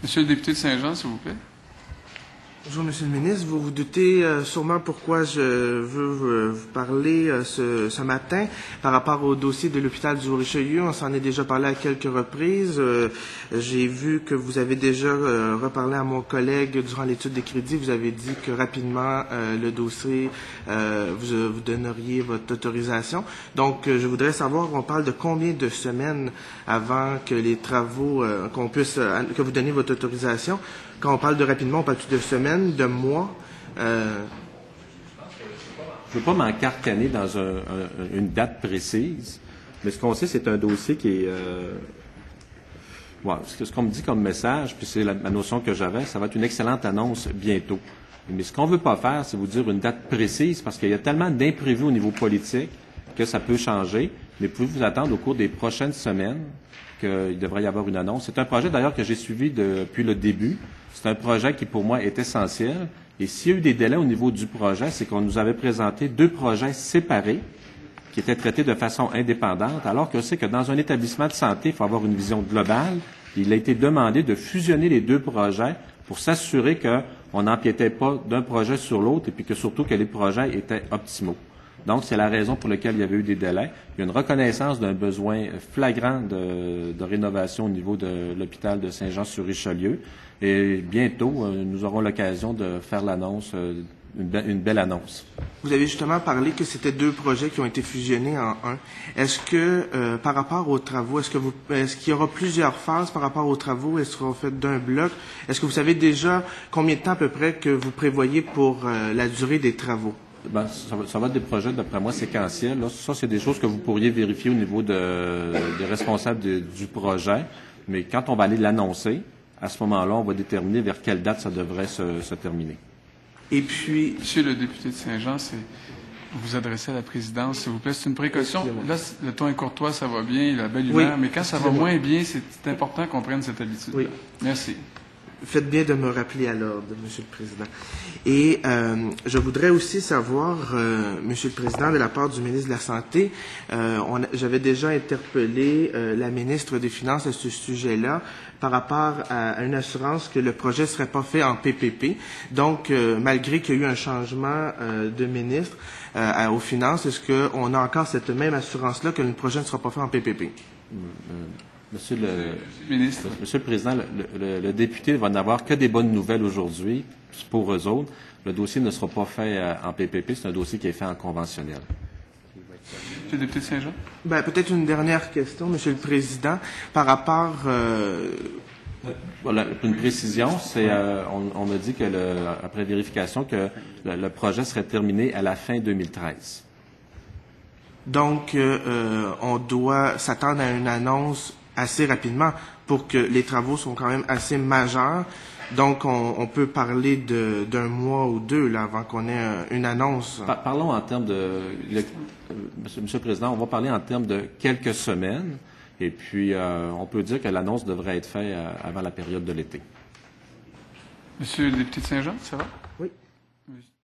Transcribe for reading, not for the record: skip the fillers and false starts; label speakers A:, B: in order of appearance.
A: Monsieur le député de Saint-Jean, s'il vous plaît.
B: Bonjour, Monsieur le ministre. Vous vous doutez sûrement pourquoi je veux vous parler ce matin par rapport au dossier de l'hôpital du Haut-Richelieu. On s'en est déjà parlé à quelques reprises. J'ai vu que vous avez déjà reparlé à mon collègue durant l'étude des crédits. Vous avez dit que rapidement, le dossier, vous donneriez votre autorisation. Donc, je voudrais savoir, on parle de combien de semaines avant que les travaux, que vous donniez votre autorisation. Quand on parle de rapidement, on parle de semaines, de mois.
C: Je ne veux pas m'encarcaner dans une date précise, mais ce qu'on sait, c'est un dossier qui est... ce qu'on me dit comme message, puis c'est la notion que j'avais, ça va être une excellente annonce bientôt. Mais ce qu'on ne veut pas faire, c'est vous dire une date précise, parce qu'il y a tellement d'imprévus au niveau politique que ça peut changer. Mais pouvez-vous attendre au cours des prochaines semaines qu'il devrait y avoir une annonce? C'est un projet d'ailleurs que j'ai suivi depuis le début. C'est un projet qui, pour moi, est essentiel. Et s'il y a eu des délais au niveau du projet, c'est qu'on nous avait présenté 2 projets séparés qui étaient traités de façon indépendante, alors que c'est que dans un établissement de santé, il faut avoir une vision globale. Il a été demandé de fusionner les 2 projets pour s'assurer qu'on n'empiétait pas d'un projet sur l'autre et puis que surtout que les projets étaient optimaux. Donc, c'est la raison pour laquelle il y avait eu des délais. Il y a une reconnaissance d'un besoin flagrant de rénovation au niveau de l'hôpital de Saint-Jean-sur-Richelieu. Et bientôt, nous aurons l'occasion de faire l'annonce, une belle annonce.
B: Vous avez justement parlé que c'était 2 projets qui ont été fusionnés en un. Est-ce que, par rapport aux travaux, est-ce qu'il y aura plusieurs phases par rapport aux travaux? Est-ce qu'on fait d'un bloc? Est-ce que vous savez déjà combien de temps à peu près que vous prévoyez pour la durée des travaux?
C: Ben, ça va être des projets, d'après moi, séquentiels. Là, ça, c'est des choses que vous pourriez vérifier au niveau des responsables du projet. Mais quand on va aller l'annoncer, à ce moment-là, on va déterminer vers quelle date ça devrait se terminer.
B: Et puis...
A: Monsieur le député de Saint-Jean, vous adressez à la présidence, s'il vous plaît. C'est une précaution. Là, le ton est courtois, ça va bien, la belle humeur. Oui, mais quand ça va moins bien, c'est important qu'on prenne cette habitude. Oui. Merci.
B: Faites bien de me rappeler à l'ordre, Monsieur le Président. Et je voudrais aussi savoir, Monsieur le Président, de la part du ministre de la Santé, j'avais déjà interpellé la ministre des Finances à ce sujet-là par rapport à une assurance que le projet ne serait pas fait en PPP. Donc, malgré qu'il y a eu un changement de ministre aux Finances, est-ce qu'on a encore cette même assurance-là que le projet ne sera pas fait en PPP?
C: Monsieur le Président, le député va n'avoir que des bonnes nouvelles aujourd'hui pour eux autres. Le dossier ne sera pas fait en PPP, c'est un dossier qui est fait en conventionnel.
A: Monsieur le député de Saint-Jean? Ben,
B: peut-être une dernière question, Monsieur le Président, par rapport...
C: Voilà, une précision, c'est on me dit que après vérification que le projet serait terminé à la fin 2013.
B: Donc, on doit s'attendre à une annonce assez rapidement pour que les travaux sont quand même assez majeurs. Donc, on peut parler d'un mois ou 2 là, avant qu'on ait une annonce.
C: Parlons en termes de... Monsieur le Président, on va parler en termes de quelques semaines. Et puis, on peut dire que l'annonce devrait être faite avant la période de l'été.
A: Monsieur le député de Saint-Jean, ça va?
B: Oui.